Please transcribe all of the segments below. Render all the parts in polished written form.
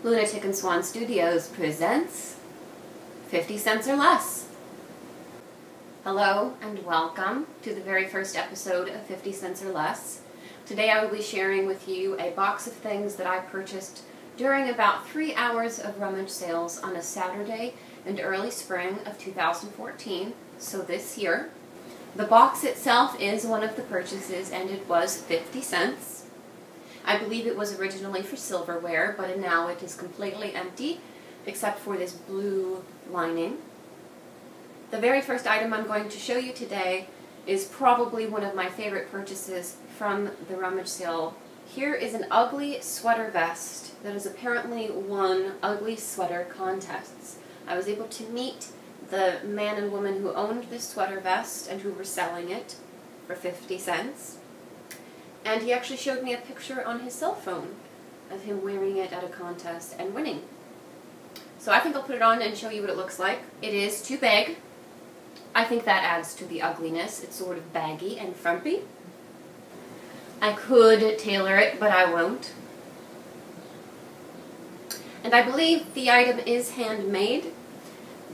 Lunatic and Swan Studios presents 50 Cents or Less. Hello and welcome to the very first episode of 50 Cents or Less. Today I will be sharing with you a box of things that I purchased during about 3 hours of Rummage sales on a Saturday in early spring of 2014, so this year. The box itself is one of the purchases and it was 50 cents. I believe it was originally for silverware, but now it is completely empty except for this blue lining. The very first item I'm going to show you today is probably one of my favorite purchases from the Rummage sale. Here is an ugly sweater vest that has apparently won ugly sweater contests. I was able to meet the man and woman who owned this sweater vest and who were selling it for 50 cents. And he actually showed me a picture on his cell phone of him wearing it at a contest and winning. So I think I'll put it on and show you what it looks like. It is too big. I think that adds to the ugliness. It's sort of baggy and frumpy. I could tailor it, but I won't. And I believe the item is handmade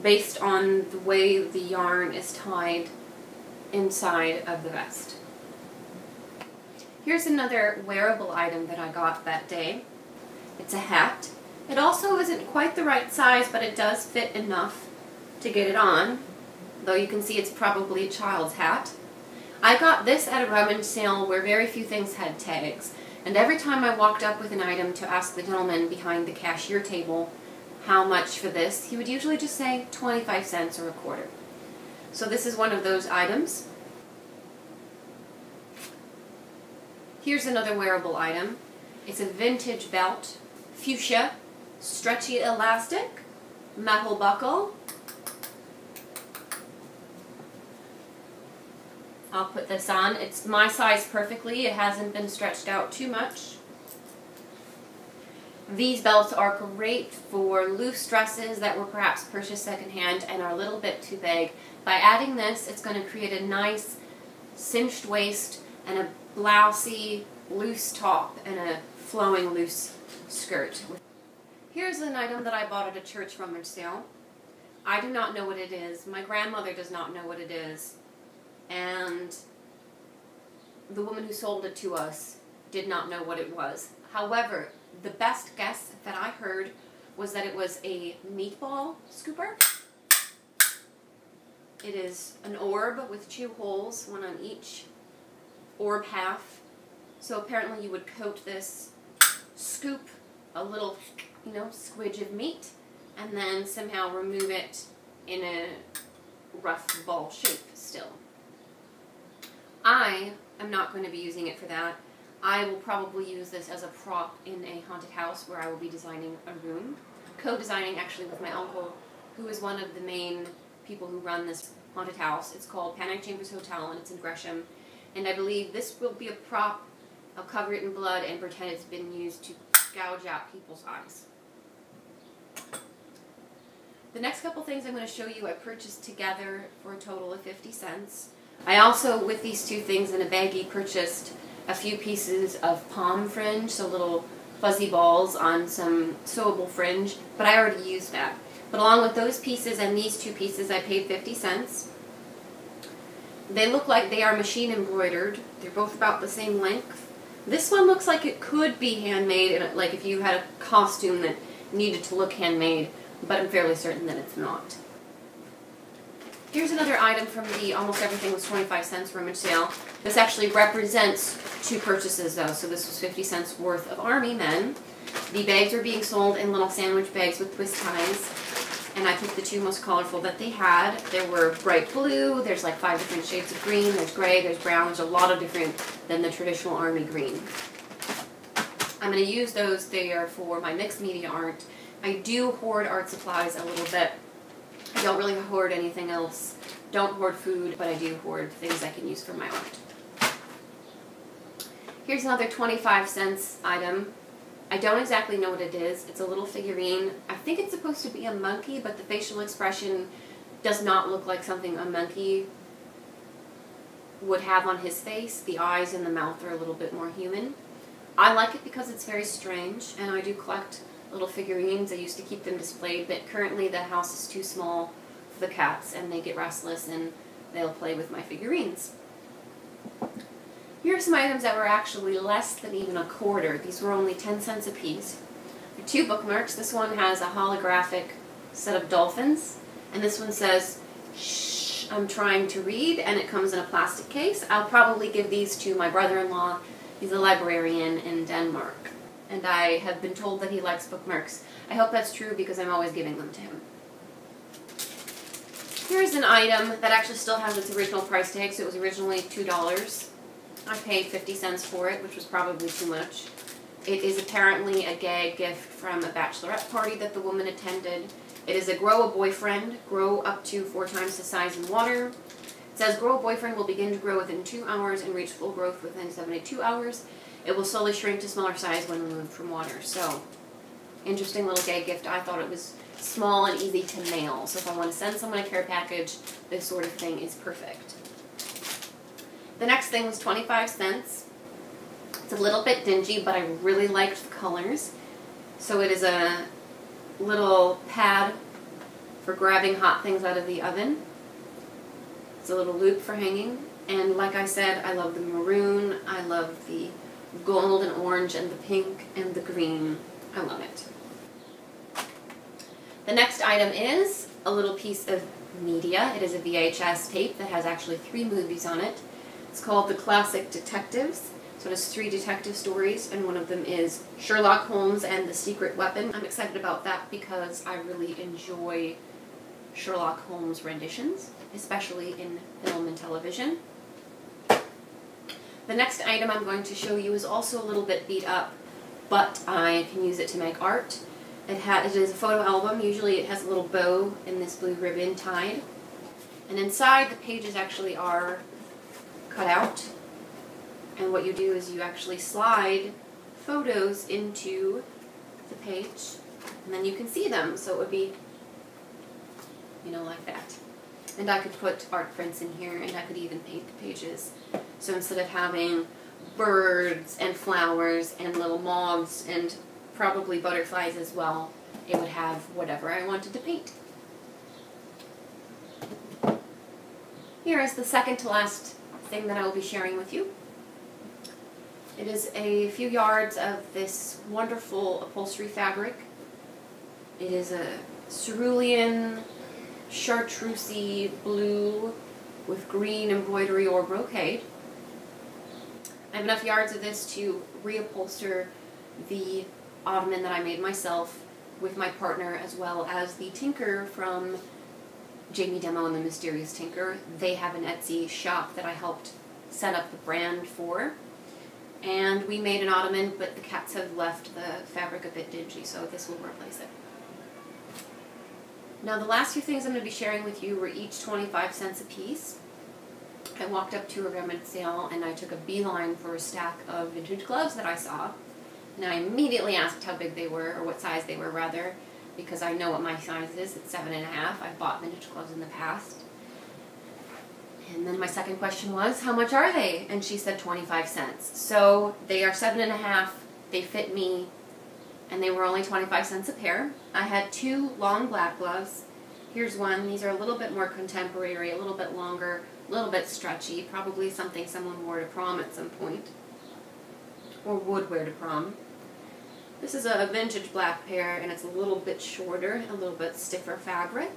based on the way the yarn is tied inside of the vest. Here's another wearable item that I got that day. It's a hat. It also isn't quite the right size, but it does fit enough to get it on, though you can see it's probably a child's hat. I got this at a Rummage sale where very few things had tags, and every time I walked up with an item to ask the gentleman behind the cashier table how much for this, he would usually just say 25 cents or a quarter. So this is one of those items. Here's another wearable item. It's a vintage belt, fuchsia, stretchy elastic, metal buckle. I'll put this on. It's my size perfectly. It hasn't been stretched out too much. These belts are great for loose dresses that were perhaps purchased secondhand and are a little bit too big. By adding this, it's going to create a nice cinched waist and a blousey loose top and a flowing loose skirt. Here's an item that I bought at a church Rummage sale. I do not know what it is. My grandmother does not know what it is. And the woman who sold it to us did not know what it was. However, the best guess that I heard was that it was a meatball scooper. It is an orb with 2 holes, one on each orb half. So apparently you would coat this scoop a little, squidge of meat and then somehow remove it in a rough ball shape still. I am not going to be using it for that. I will probably use this as a prop in a haunted house where I will be designing a room. Co-designing actually with my uncle, who is one of the main people who run this haunted house. It's called Panic Chambers Hotel and it's in Gresham. And I believe this will be a prop. I'll cover it in blood and pretend it's been used to gouge out people's eyes. The next couple things I'm going to show you I purchased together for a total of 50 cents. I also, with these 2 things in a baggie, purchased a few pieces of palm fringe, so little fuzzy balls on some sewable fringe, but I already used that. But along with those pieces and these 2 pieces, I paid 50 cents. They look like they are machine embroidered. They're both about the same length. This one looks like it could be handmade, like if you had a costume that needed to look handmade, but I'm fairly certain that it's not. Here's another item from the Almost Everything Was 25 Cents Rummage sale. This actually represents 2 purchases though, so this was 50 cents worth of Army Men. The bags are being sold in little sandwich bags with twist ties, and I picked the 2 most colorful that they had. There were bright blue, there's like 5 different shades of green, there's gray, there's brown, there's a lot of different than the traditional Army green. I'm going to use those there for my mixed media art. I do hoard art supplies a little bit. I don't really hoard anything else. Don't hoard food, but I do hoard things I can use for my art. Here's another 25 cents item. I don't exactly know what it is. It's a little figurine. I think it's supposed to be a monkey, but the facial expression does not look like something a monkey would have on his face. The eyes and the mouth are a little bit more human. I like it because it's very strange, and I do collect little figurines. I used to keep them displayed, but currently the house is too small for the cats and they get restless and they'll play with my figurines. Here are some items that were actually less than even a quarter. These were only 10 cents a piece. They're 2 bookmarks. This one has a holographic set of dolphins, and this one says, "Shh, I'm trying to read," and it comes in a plastic case. I'll probably give these to my brother-in-law. He's a librarian in Denmark, and I have been told that he likes bookmarks. I hope that's true because I'm always giving them to him. Here's an item that actually still has its original price tag, so it was originally $2. I paid 50 cents for it, which was probably too much. It is apparently a gag gift from a bachelorette party that the woman attended. It is a grow a boyfriend, grow up to 4 times the size in water. It says grow a boyfriend will begin to grow within 2 hours and reach full growth within 72 hours. It will slowly shrink to smaller size when removed from water. So, interesting little gag gift. I thought it was small and easy to mail. So if I want to send someone a care package, this sort of thing is perfect. The next thing was 25 cents. It's a little bit dingy, but I really liked the colors. So it is a little pad for grabbing hot things out of the oven. It's a little loop for hanging. And like I said, I love the maroon, I love the gold and orange and the pink and the green. I love it. The next item is a little piece of media. It is a VHS tape that has actually 3 movies on it. It's called The Classic Detectives. So it has 3 detective stories, and one of them is Sherlock Holmes and the Secret Weapon. I'm excited about that because I really enjoy Sherlock Holmes renditions, especially in film and television. The next item I'm going to show you is also a little bit beat up, but I can use it to make art. It is a photo album. Usually it has a little bow and this blue ribbon tied. And inside the pages actually are cut out. And what you do is you actually slide photos into the page, and then you can see them. So it would be, you know, like that. And I could put art prints in here, and I could even paint the pages. So instead of having birds and flowers and little moths and probably butterflies as well, it would have whatever I wanted to paint. Here is the second to last thing that I will be sharing with you. It is a few yards of this wonderful upholstery fabric. It is a cerulean, chartreusey blue with green embroidery or brocade. I have enough yards of this to reupholster the ottoman that I made myself with my partner, as well as the tinker from Jamie Demo and the Mysterious Tinker. They have an Etsy shop that I helped set up the brand for. And we made an ottoman, but the cats have left the fabric a bit dingy, so this will replace it. Now the last few things I'm going to be sharing with you were each 25 cents a piece. I walked up to a rummage sale and I took a beeline for a stack of vintage gloves that I saw. And I immediately asked how big they were, or what size they were rather, because I know what my size is. It's 7.5. I've bought vintage gloves in the past. And then my second question was, how much are they? And she said 25 cents. So they are 7.5, they fit me, and they were only 25 cents a pair. I had 2 long black gloves. Here's one. These are a little bit more contemporary, a little bit longer, a little bit stretchy, probably something someone wore to prom at some point, or would wear to prom. This is a vintage black pair, and it's a little bit shorter, a little bit stiffer fabric.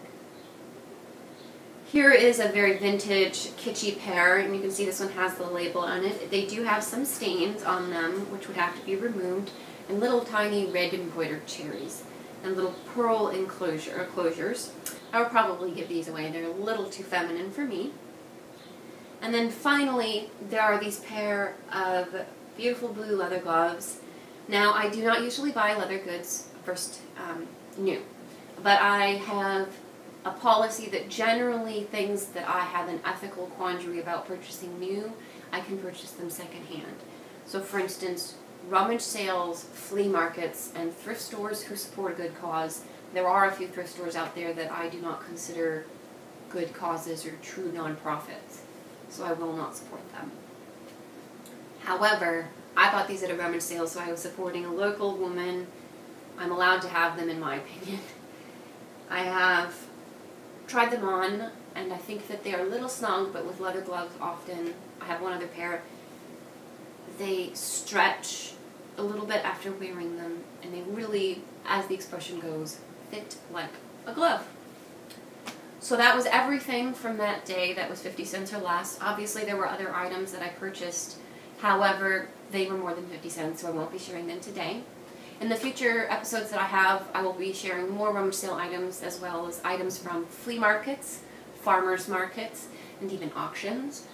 Here is a very vintage, kitschy pair, and you can see this one has the label on it. They do have some stains on them, which would have to be removed, and little tiny red embroidered cherries, and little pearl closures. I would probably give these away. They're a little too feminine for me. And then finally, there are these pair of beautiful blue leather gloves. Now, I do not usually buy leather goods first new, but I have a policy that generally things that I have an ethical quandary about purchasing new, I can purchase them secondhand. So for instance, rummage sales, flea markets, and thrift stores who support a good cause. There are a few thrift stores out there that I do not consider good causes or true non-profits, so I will not support them. However, I bought these at a rummage sale, so I was supporting a local woman I'm allowed to have them in my opinion. I have tried them on, and I think that they are a little snug, but with leather gloves often. I have one other pair. They stretch a little bit after wearing them, and they really, as the expression goes, fit like a glove. So that was everything from that day that was 50 cents or less. Obviously there were other items that I purchased, however, they were more than 50 cents, so I won't be sharing them today. In the future episodes that I have, I will be sharing more rummage sale items, as well as items from flea markets, farmers markets, and even auctions.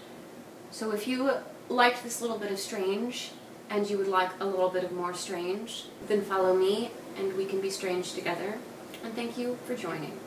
So if you liked this little bit of strange, and you would like a little bit of more strange, then follow me, and we can be strange together. And thank you for joining.